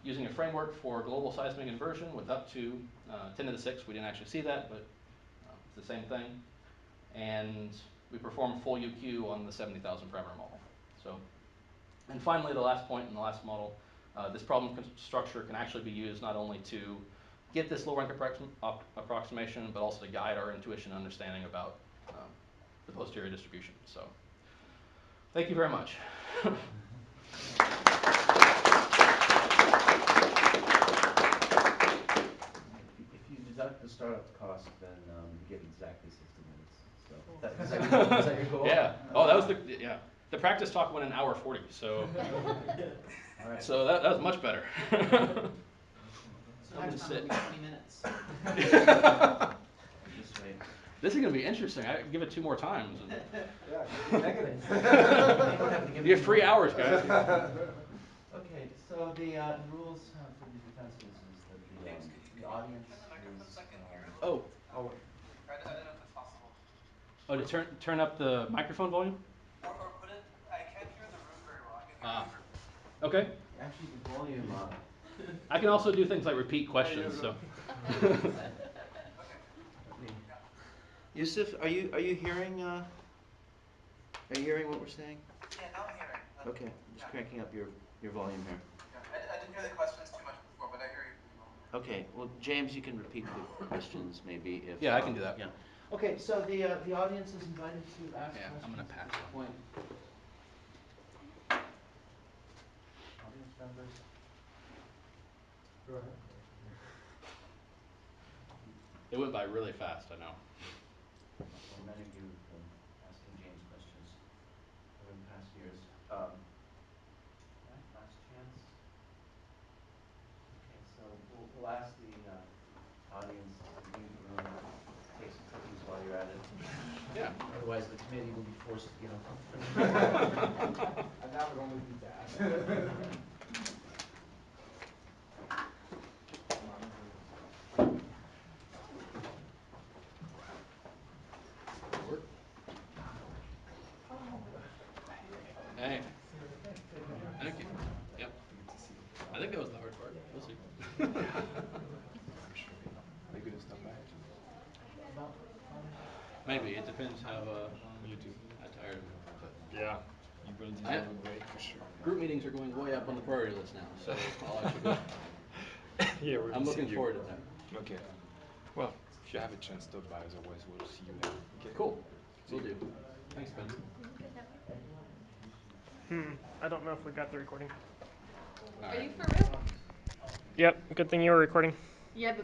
using a framework for global seismic inversion with up to 10 to the 6. We didn't actually see that, but it's the same thing. And we performed full UQ on the 70,000 parameter model. So, and finally, the last point in the last model, this problem structure can actually be used not only to get this low rank approximation, but also to guide our intuition and understanding about the posterior distribution. So, thank you very much. If you deduct the startup cost, then you get exactly 60 minutes. So, is that your goal? Yeah. Oh, that was the, yeah. The practice talk went an hour 40, so All right. so that was much better. So I'm gonna next time sit. it'll be 20 minutes. This way. This is gonna be interesting. I give it 2 more times. And Yeah, negative. you have 3 hours, guys. Okay, so the rules for the defenses is that James, could the you audience turn the microphone so I can hear him? Oh, Oh, I don't know if it's possible. oh, to turn up the microphone volume. Or put it, I can't hear the room very well. I can hear Ah. the room. Okay. actually the volume. I can also do things like repeat questions. So. Okay. Yusuf, are you hearing what we're saying? Yeah, now I'm hearing. Okay, I'm just cranking up your volume here. Yeah, I didn't hear the questions too much before, but I hear you pretty well. Okay, well, James, you can repeat the questions maybe if. Yeah, I can do that. Yeah. Okay, so the audience is invited to ask Yeah, questions I'm gonna at pass this it. point. Audience members. go ahead. It went by really fast. I know. Well, many of you have been asking James questions over the past years. Right, last chance. Okay, so we'll ask the audience to leave the room, take some cookies while you're at it. Yeah. Otherwise, the committee will be forced to get uncomfortable. And that would only be bad. Hey. Thank you. Yep. I think that was the hard part. We'll see. Are you gonna stop by? Maybe it depends how You too. tired. Yeah, you will I- deserve a break for sure. Group meetings are going way up on the priority list now, so I'll actually go. Yeah, we're I'm looking missing you. forward to that. Okay. Well, if you have a chance, stop by. Otherwise, we'll see you later. Okay. Cool. Will do. Thanks, Ben. I don't know if we got the recording. All Are right. you for real? Yep, good thing you were recording. Yeah, but